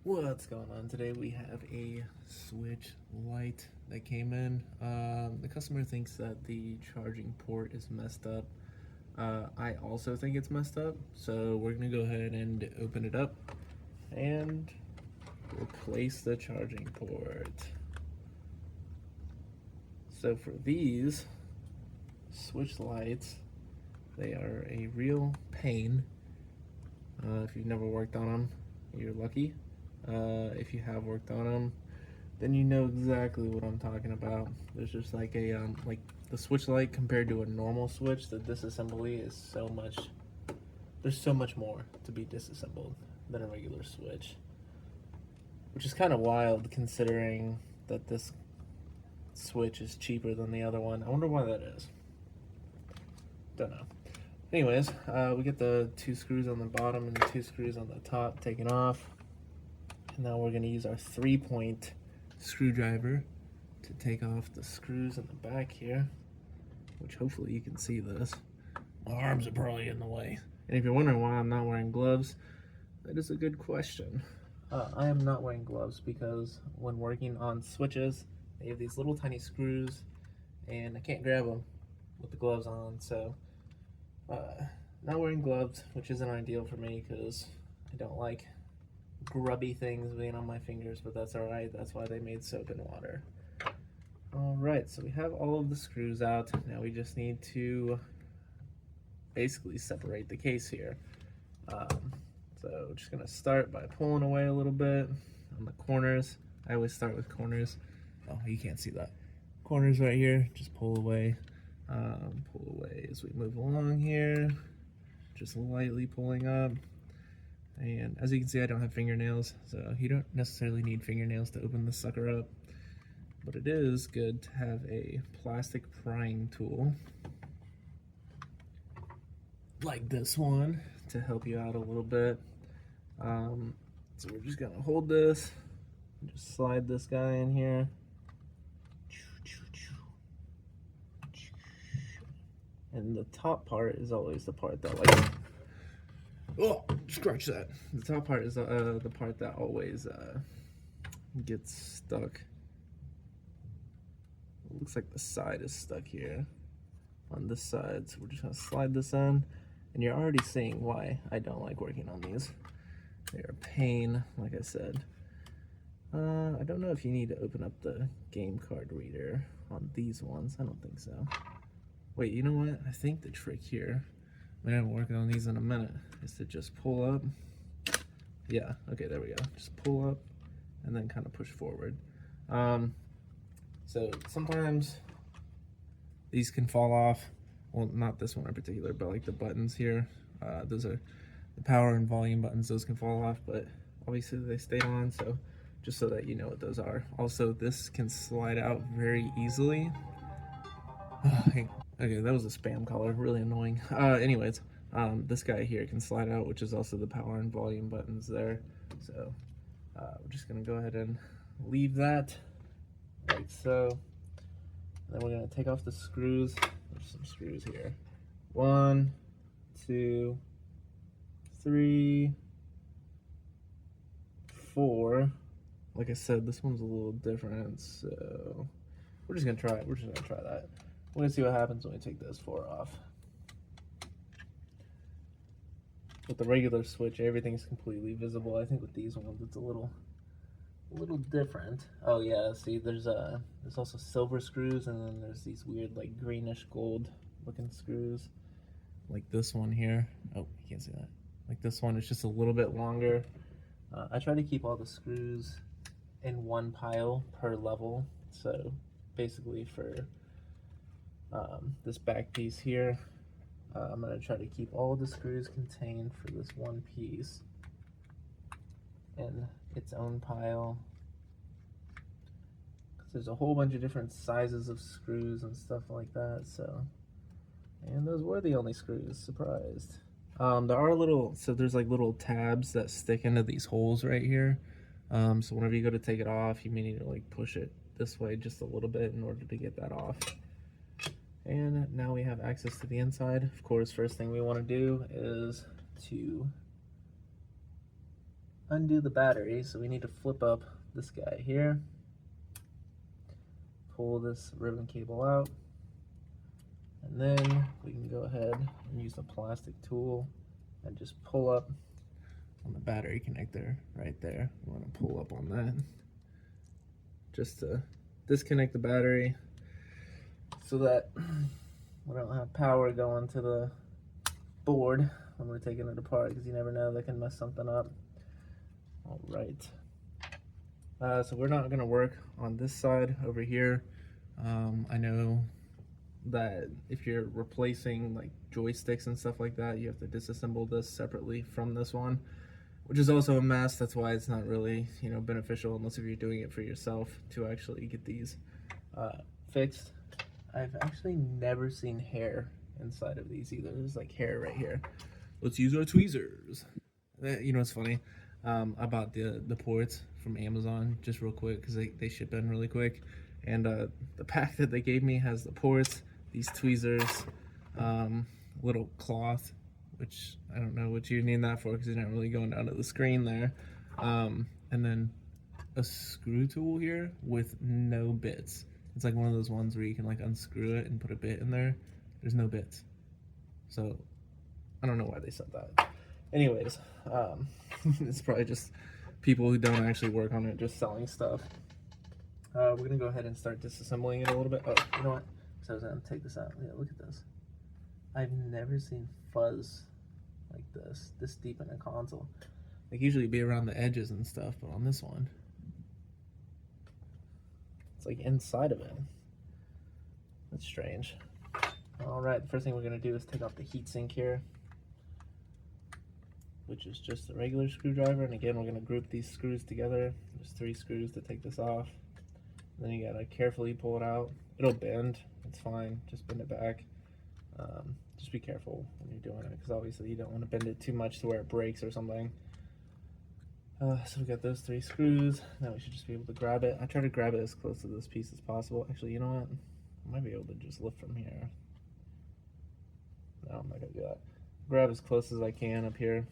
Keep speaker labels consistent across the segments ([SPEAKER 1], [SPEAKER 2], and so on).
[SPEAKER 1] What's going on today? We have a Switch Lite that came in. The customer thinks that the charging port is messed up. I also think it's messed up, so we're gonna go ahead and open it up and replace the charging port. So for these Switch Lites, they are a real pain. If you've never worked on them, you're lucky. If you have worked on them, then you know exactly what I'm talking about. There's just like a like the Switch Lite compared to a normal Switch, the disassembly is so much. There's so much more to be disassembled than a regular Switch, which is kind of wild considering that this Switch is cheaper than the other one. I wonder why that is. Don't know. Anyways, we get the 2 screws on the bottom and the 2 screws on the top taken off. And now we're going to use our 3-point screwdriver to take off the screws in the back here, which hopefully you can see this. My arms are probably in the way. And if you're wondering why I'm not wearing gloves, that is a good question. I am not wearing gloves because when working on switches, they have these little tiny screws and I can't grab them with the gloves on, so not wearing gloves, which isn't ideal for me because I don't like grubby things being on my fingers, but that's alright. That's why they made soap and water. Alright, so we have all of the screws out. Now we just need to basically separate the case here. So we're just going to start by pulling away a little bit on the corners. I always start with corners. Oh, you can't see that. Corners right here, just pull away. Pull away as we move along here. Just lightly pulling up. And as you can see, I don't have fingernails, so you don't necessarily need fingernails to open this sucker up. But it is good to have a plastic prying tool like this one to help you out a little bit. So we're just gonna hold this, just slide this guy in here. And the top part is always the part that like, oh, scratch that. The top part is the part that always gets stuck. It looks like the side is stuck here on this side, so we're just gonna slide this in, and you're already seeing why I don't like working on these. They're a pain, like I said. I don't know if you need to open up the game card reader on these ones. I don't think so. Wait, you know what? I think the trick here, I'm gonna work on these in a minute, is to just pull up. Yeah, okay, there we go. Just pull up and then kind of push forward. So sometimes these can fall off. Well, not this one in particular, but like the buttons here. Those are the power and volume buttons. Those can fall off, but obviously they stay on, so just so that you know what those are. Also, this can slide out very easily. Okay, that was a spam caller, really annoying. Anyways, this guy here can slide out, which is also the power and volume buttons there. So we're just gonna go ahead and leave that like so. And then we're gonna take off the screws. There's some screws here. 1, 2, 3, 4. Like I said, this one's a little different, so we're just gonna try it. We're just gonna try that. We're gonna see what happens when we take those 4 off. With the regular Switch, everything's completely visible. I think with these ones, it's a little different. Oh yeah, see, there's also silver screws, and then there's these weird like greenish gold looking screws, like this one here. Oh, you can't see that. Like this one, it's just a little bit longer. I try to keep all the screws in one pile per level. So basically for this back piece here, I'm going to try to keep all the screws contained for this one piece in its own pile. Because there's a whole bunch of different sizes of screws and stuff like that, so. And those were the only screws, surprised. There are there's like little tabs that stick into these holes right here. So whenever you go to take it off, you may need to like push it this way just a little bit in order to get that off. And now we have access to the inside. Of course, first thing we want to do is to undo the battery, so we need to flip up this guy here, pull this ribbon cable out, and then we can go ahead and use the plastic tool and just pull up on the battery connector right there. We want to pull up on that just to disconnect the battery so that we don't have power going to the board when we're taking it apart, because you never know, they can mess something up. All right. So we're not going to work on this side over here. I know that if you're replacing like joysticks and stuff like that, you have to disassemble this separately from this one, which is also a mess. That's why it's not really, you know, beneficial unless if you're doing it for yourself to actually get these fixed. I've actually never seen hair inside of these either. There's like hair right here. Let's use our tweezers. You know, it's funny. I bought the ports from Amazon just real quick because they ship in really quick. And the pack that they gave me has the ports, these tweezers, little cloth, which I don't know what you need that for because you're not really going down to the screen there. And then a screw tool here with no bits. It's like one of those ones where you can like unscrew it and put a bit in there. There's no bits. So I don't know why they said that. Anyways, it's probably just people who don't actually work on it just selling stuff. We're gonna go ahead and start disassembling it a little bit. Oh, you know what? So I was gonna take this out. Yeah, look at this. I've never seen fuzz like this deep in a console. Like usually be around the edges and stuff, but on this one, it's like inside of it. That's strange. All right, the first thing we're gonna do is take off the heatsink here, which is just a regular screwdriver. And again, we're gonna group these screws together. There's 3 screws to take this off. Then you gotta carefully pull it out. It'll bend, it's fine, just bend it back. Just be careful when you're doing it, because obviously you don't want to bend it too much to where it breaks or something. So we got those 3 screws. Now we should just be able to grab it. I try to grab it as close to this piece as possible. Actually, you know what? I might be able to just lift from here. No, I'm not gonna do that. Grab as close as I can up here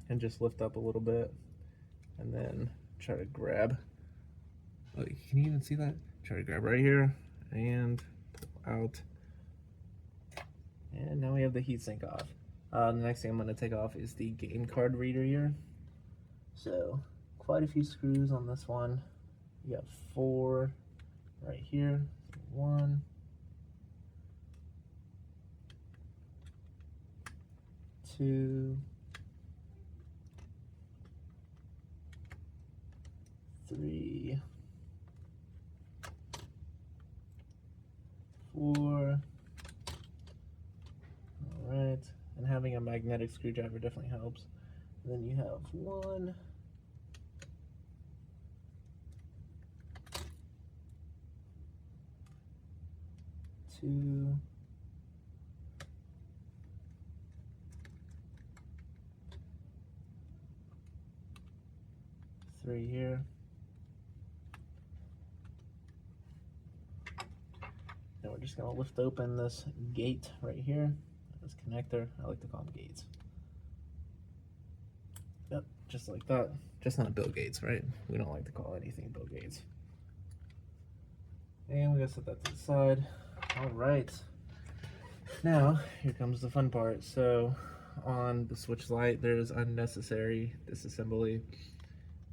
[SPEAKER 1] and just lift up a little bit, and then try to grab. Oh, can you even see that? Try to grab right here and pull out. And now we have the heatsink off. The next thing I'm going to take off is the game card reader here. So quite a few screws on this one. You got 4 right here. 1, 2, 3, 4. Alright, and having a magnetic screwdriver definitely helps. And then you have 1, 2, 3 here. Now we're just going to lift open this gate right here, this connector. I like to call them gates. Yep, just like that. Just not Bill Gates, right? We don't like to call anything Bill Gates. And we gotta set that to the side. All right. Now, here comes the fun part. So, on the Switch Lite, there's unnecessary disassembly.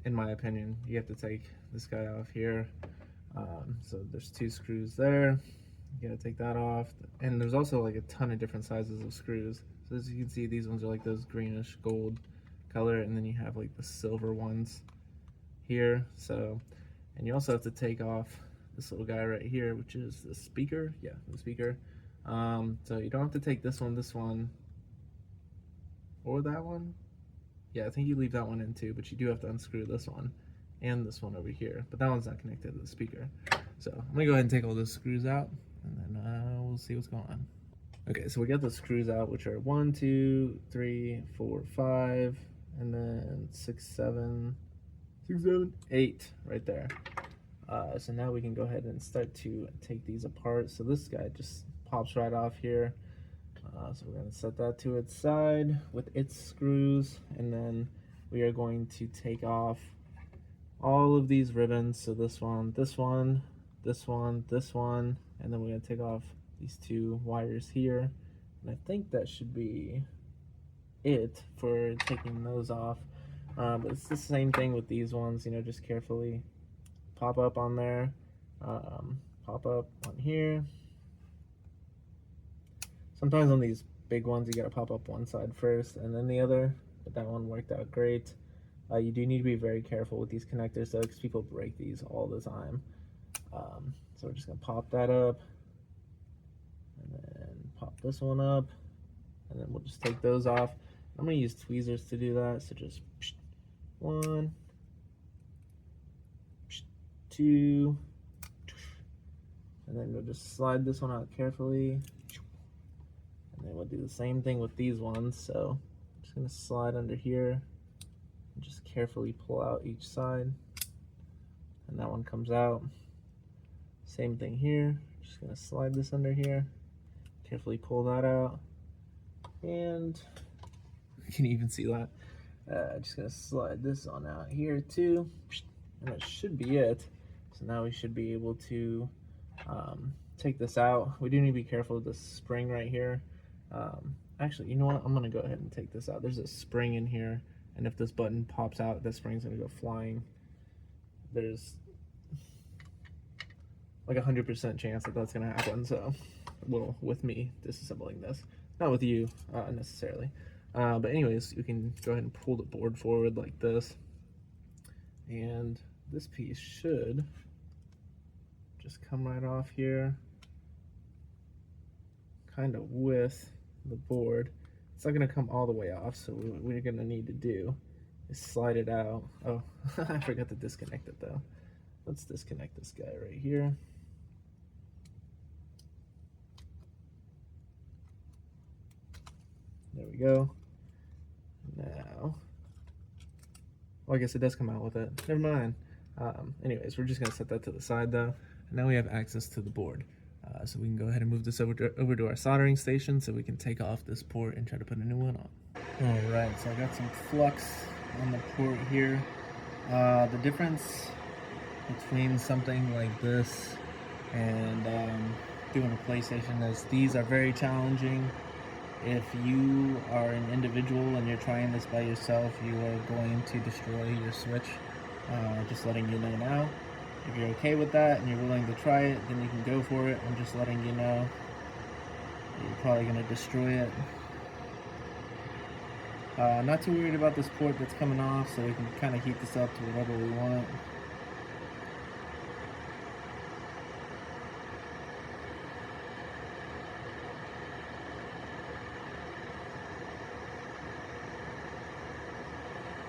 [SPEAKER 1] In my opinion, you have to take this guy off here. So there's 2 screws there. You gotta take that off. And there's also like a ton of different sizes of screws. So as you can see, these ones are like those greenish gold color, and then you have like the silver ones here. So, and you also have to take off this little guy right here, which is the speaker. Yeah, the speaker. So you don't have to take this one, or that one. Yeah, I think you leave that one in too, but you do have to unscrew this one and this one over here. But that one's not connected to the speaker. So I'm gonna go ahead and take all those screws out, and then we'll see what's going on. Okay, so we got the screws out, which are 1, 2, 3, 4, 5, and then 6, 7, 8 right there. So now we can go ahead and start to take these apart. So this guy just pops right off here. So we're gonna set that to its side with its screws, and then we are going to take off all of these ribbons. So this one, this one, this one, this one, and then we're going to take off these two wires here. And I think that should be it for taking those off. But it's the same thing with these ones, you know, just carefully pop up on there, pop up on here. Sometimes on these big ones, you gotta pop up one side first and then the other, but that one worked out great. You do need to be very careful with these connectors though, because people break these all the time. So we're just gonna pop that up, and then pop this one up, and then we'll just take those off. I'm gonna use tweezers to do that, so just one, two, and then we'll just slide this one out carefully, and then we'll do the same thing with these ones. So I'm just gonna slide under here and just carefully pull out each side, and that one comes out. Same thing here, just gonna slide this under here, carefully pull that out, and you can even see that. Just gonna slide this on out here too, and that should be it. So now we should be able to take this out. We do need to be careful with this spring right here. Actually, you know what? I'm gonna go ahead and take this out. There's a spring in here, and if this button pops out, this spring's gonna go flying. There's like 100% chance that that's gonna happen. So, well, with me disassembling this, not with you necessarily. But anyways, you can go ahead and pull the board forward like this, and this piece should just come right off here, kind of with the board. It's not gonna come all the way off, so what we're gonna need to do is slide it out. Oh, I forgot to disconnect it though. Let's disconnect this guy right here. There we go. Now, well, I guess it does come out with it. Never mind. Anyways, we're just gonna set that to the side though. And now we have access to the board. So we can go ahead and move this over to our soldering station so we can take off this port and try to put a new one on. All right, so I got some flux on the port here. The difference between something like this and doing a PlayStation is these are very challenging. If you are an individual and you're trying this by yourself, you are going to destroy your Switch. Just letting you know now. If you're okay with that and you're willing to try it, then you can go for it. I'm just letting you know you're probably going to destroy it. Not too worried about this port that's coming off, so we can kind of heat this up to whatever we want.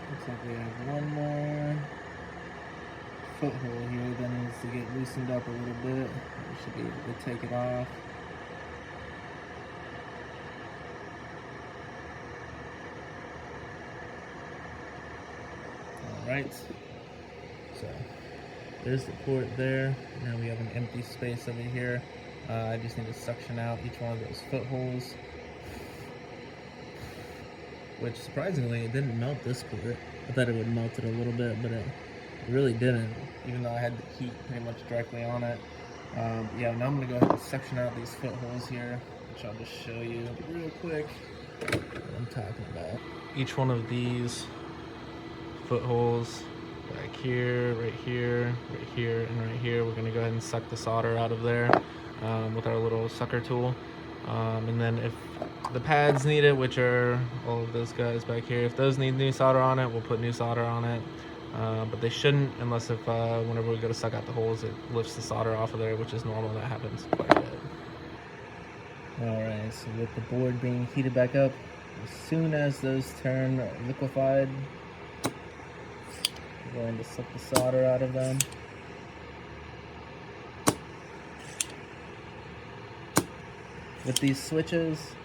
[SPEAKER 1] Looks like we have one more foothold here that needs to get loosened up a little bit. We should be able to take it off. Alright, so there's the port there. Now we have an empty space over here. I just need to suction out each one of those footholes, which surprisingly it didn't melt this port. I thought it would melt it a little bit, but it really didn't, even though I had the heat pretty much directly on it. Yeah, now I'm going to go ahead and section out these footholes here, which I'll just show you real quick what I'm talking about. Each one of these footholes, right here, right here, right here, and right here, we're going to go ahead and suck the solder out of there with our little sucker tool. And then if the pads need it, which are all of those guys back here, if those need new solder on it, we'll put new solder on it. But they shouldn't, unless if whenever we go to suck out the holes, it lifts the solder off of there, which is normal. That happens quite a bit. Alright, so with the board being heated back up, as soon as those turn liquefied, we're going to suck the solder out of them. With these switches,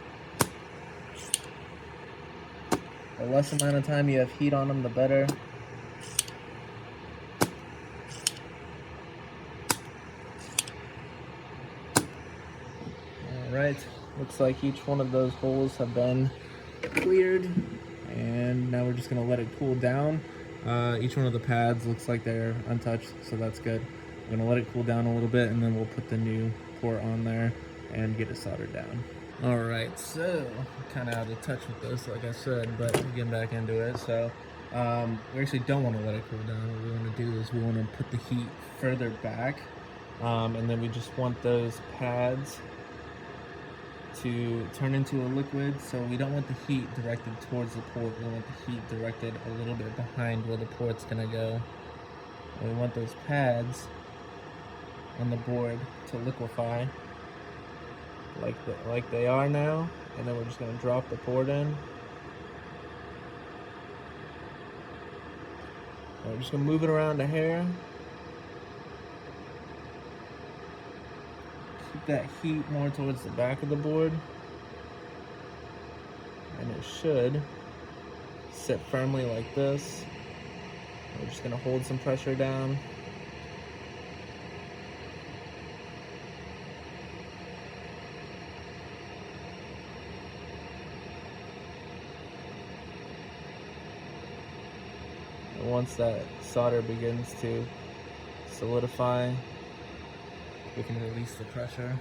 [SPEAKER 1] the less amount of time you have heat on them, the better. Alright, looks like each one of those holes have been cleared, and now we're just gonna let it cool down. Each one of the pads looks like they're untouched, so that's good. I'm gonna let it cool down a little bit, and then we'll put the new port on there and get it soldered down. All right, so kind of out of touch with this, like I said, but we're getting back into it. So we actually don't want to let it cool down. What we want to do is we want to put the heat further back, and then we just want those pads to turn into a liquid. So we don't want the heat directed towards the port. We want the heat directed a little bit behind where the port's gonna go. And we want those pads on the board to liquefy like they are now, and then we're just gonna drop the port in. And we're just gonna move it around a hair. Keep that heat more towards the back of the board, and it should sit firmly like this. We're just gonna hold some pressure down. And once that solder begins to solidify, we can release the pressure.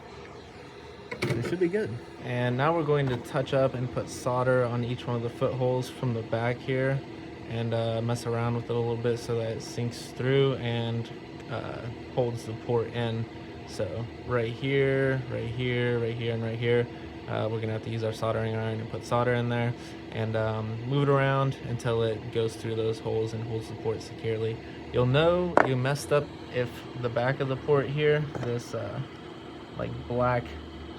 [SPEAKER 1] It should be good. And now we're going to touch up and put solder on each one of the footholes from the back here, and mess around with it a little bit so that it sinks through and holds the port in. So right here, right here, right here, and right here, we're gonna have to use our soldering iron and put solder in there and move it around until it goes through those holes and holds the port securely. You'll know you messed up if the back of the port here, this like black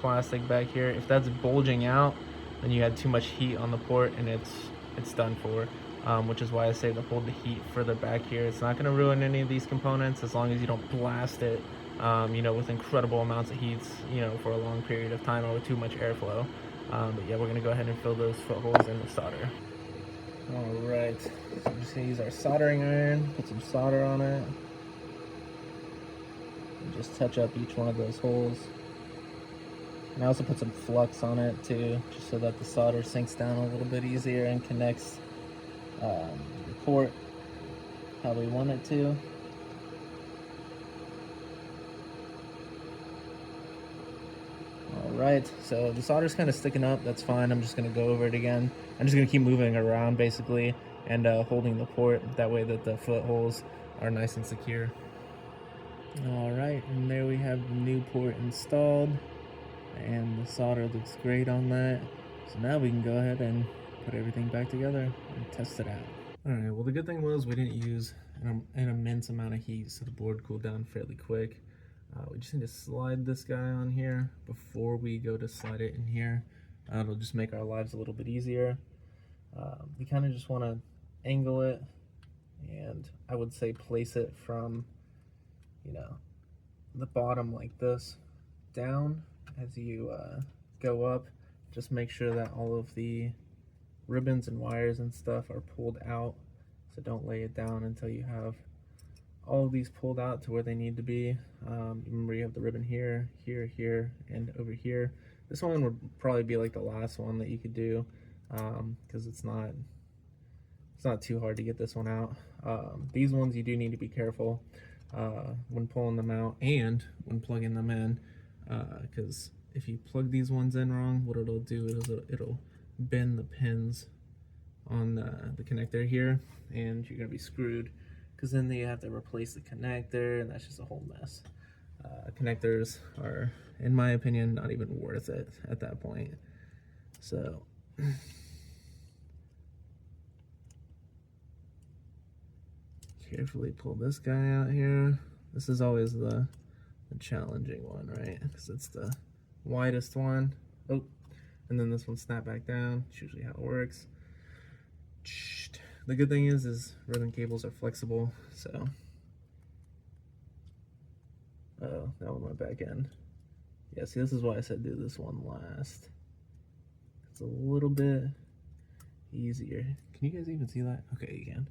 [SPEAKER 1] plastic back here, if that's bulging out, then you had too much heat on the port and it's done for. Which is why I say to hold the heat further back here. It's not going to ruin any of these components as long as you don't blast it, you know, with incredible amounts of heat, you know, for a long period of time or with too much airflow. But yeah, we're going to go ahead and fill those footholes in with solder. All right, so I'm just going to use our soldering iron, put some solder on it, and just touch up each one of those holes. And I also put some flux on it too, just so that the solder sinks down a little bit easier and connects the port how we want it to. Alright, so the solder's kind of sticking up, that's fine. I'm just going to go over it again. I'm just going to keep moving around basically and holding the port, that way that the footholes are nice and secure. Alright, and there we have the new port installed, and the solder looks great on that. So now we can go ahead and put everything back together and test it out. Alright, well the good thing was we didn't use an immense amount of heat, so the board cooled down fairly quick. We just need to slide this guy on here before we go to slide it in here. It'll just make our lives a little bit easier. We kind of just want to angle it, and I would say place it from, you know, the bottom like this down as you go up. Just make sure that all of the ribbons and wires and stuff are pulled out, so don't lay it down until you have all of these pulled out to where they need to be. Remember, you have the ribbon here, here, here, and over here. This one would probably be like the last one that you could do, because it's not too hard to get this one out. These ones you do need to be careful when pulling them out and when plugging them in, because if you plug these ones in wrong, what it'll do is it'll bend the pins on the connector here, and you're gonna be screwed, because then you have to replace the connector, and that's just a whole mess. Connectors are, in my opinion, not even worth it at that point. So carefully pull this guy out here. This is always the challenging one, right? Because it's the widest one. Oh, and then this one snap back down. It's usually how it works. The good thing is ribbon cables are flexible, so. Oh, that one went back in. Yeah, see, this is why I said do this one last. It's a little bit easier. Can you guys even see that? Okay, you can.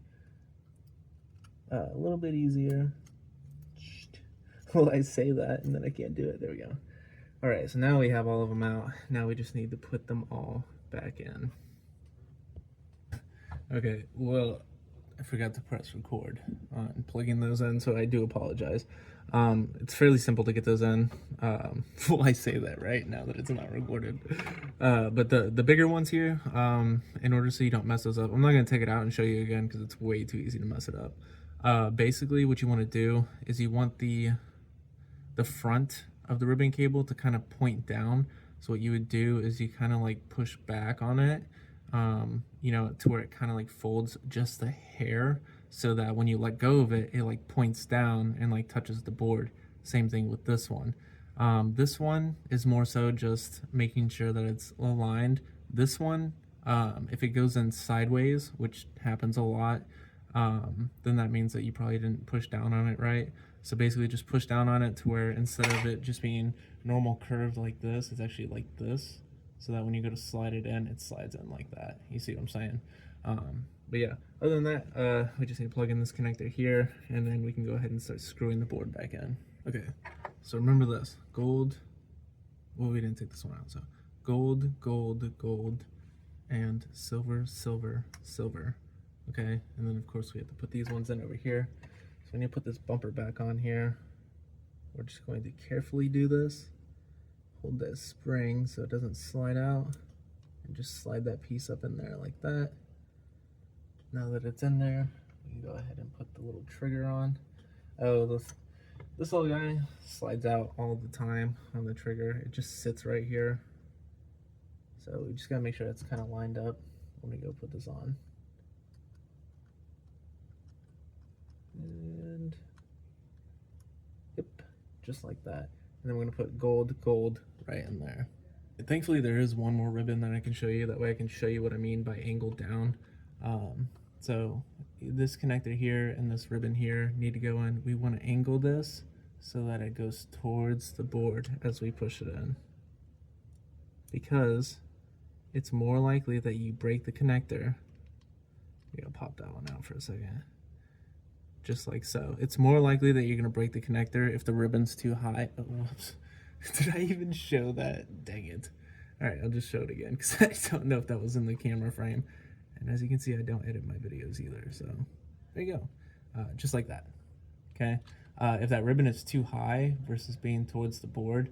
[SPEAKER 1] A little bit easier. Well, I say that and then I can't do it. There we go. All right, so now we have all of them out. Now we just need to put them all back in. Okay, well, I forgot to press record and plugging those in, so I do apologize. It's fairly simple to get those in. Well, I say that right now that it's not recorded. But the bigger ones here, in order so you don't mess those up, I'm not going to take it out and show you again because it's way too easy to mess it up. Basically, what you want to do is you want the front of the ribbon cable to kind of point down. So what you would do is you kind of like push back on it, you know, to where it kind of like folds just a hair, so that when you let go of it, it like points down and like touches the board. Same thing with this one. This one is more so just making sure that it's aligned. This one, if it goes in sideways, which happens a lot, then that means that you probably didn't push down on it right. So basically just push down on it to where instead of it just being normal curved like this, it's actually like this, so that when you go to slide it in, it slides in like that. You see what I'm saying? But yeah, other than that, we just need to plug in this connector here, and then we can go ahead and start screwing the board back in. Okay, so remember this, gold, well, we didn't take this one out, so gold, gold, gold, and silver, silver, silver. Okay, and then of course we have to put these ones in over here. So when you put this bumper back on here, we're just going to carefully do this. Hold that spring so it doesn't slide out, and just slide that piece up in there like that. Now that it's in there, we can go ahead and put the little trigger on. Oh, this little guy slides out all the time on the trigger. It just sits right here. So we just gotta make sure it's kind of lined up when we go put this on. And yep, just like that. And then we're gonna put gold, gold right in there. And thankfully there is one more ribbon that I can show you. That way I can show you what I mean by angled down. So this connector here and this ribbon here need to go in. We want to angle this so that it goes towards the board as we push it in, because it's more likely that you break the connector. We're gonna pop that one out for a second. Just like so. It's more likely that you're gonna break the connector if the ribbon's too high. Oh, whoops. Did I even show that? Dang it. All right, I'll just show it again because I don't know if that was in the camera frame. And as you can see, I don't edit my videos either. So there you go. Just like that. Okay. If that ribbon is too high versus being towards the board,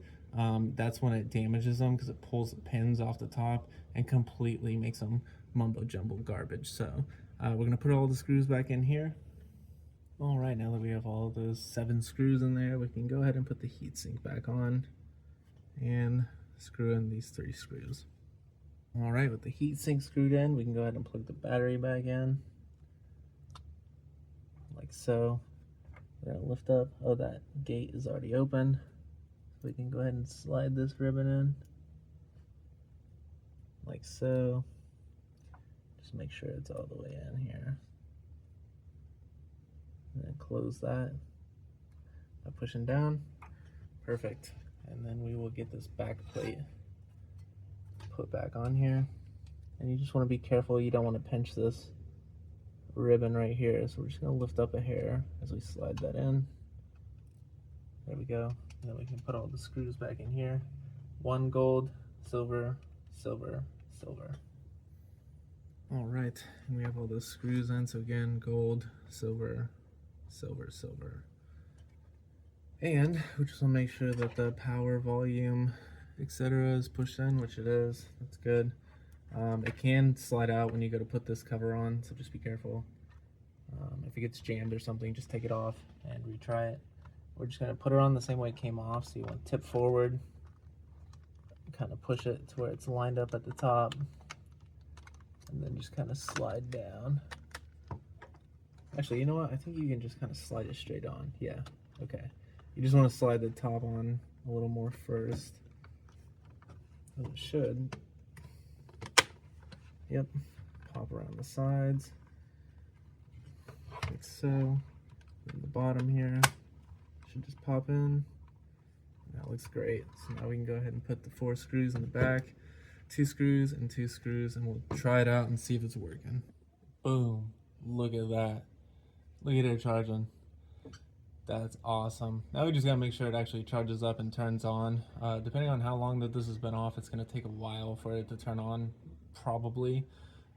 [SPEAKER 1] that's when it damages them, because it pulls the pins off the top and completely makes them mumbo jumbo garbage. So we're going to put all the screws back in here. All right, now that we have all those 7 screws in there, we can go ahead and put the heatsink back on and screw in these 3 screws. All right, with the heatsink screwed in, we can go ahead and plug the battery back in, like so. We're gonna lift up. Oh, that gate is already open. We can go ahead and slide this ribbon in, like so. Just make sure it's all the way in here. And then close that by pushing down. Perfect. And then we will get this back plate put back on here. And you just want to be careful, you don't want to pinch this ribbon right here. So we're just going to lift up a hair as we slide that in. There we go. And then we can put all the screws back in here. 1 gold, silver, silver, silver. All right, and we have all those screws in. So again, gold, silver, silver, silver. And we just want to make sure that the power, volume, etc. is pushed in, which it is. That's good. It can slide out when you go to put this cover on, so just be careful. If it gets jammed or something, just take it off and retry it. We're just going to put it on the same way it came off, so you want to tip forward, kind of push it to where it's lined up at the top, and then just kind of slide down. Actually, you know what? I think you can just kind of slide it straight on. Yeah, okay. You just want to slide the top on a little more first. As it should. Yep. Pop around the sides. Like so. And the bottom here should just pop in. That looks great. So now we can go ahead and put the 4 screws in the back. 2 screws and 2 screws, and we'll try it out and see if it's working. Boom. Look at that. Look at it charging. That's awesome. Now we just gotta make sure it actually charges up and turns on. Depending on how long that this has been off, it's gonna take a while for it to turn on, probably.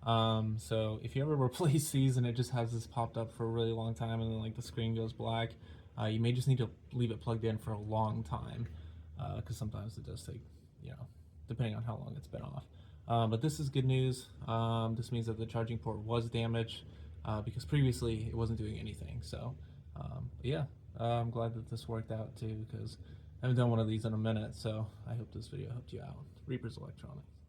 [SPEAKER 1] So if you ever replace these and it just has this popped up for a really long time and then like the screen goes black, you may just need to leave it plugged in for a long time, because sometimes it does take, depending on how long it's been off. But this is good news. This means that the charging port was damaged, because previously it wasn't doing anything. So yeah, I'm glad that this worked out too, because I haven't done one of these in a minute. So I hope this video helped you out. Reaper's Electronics.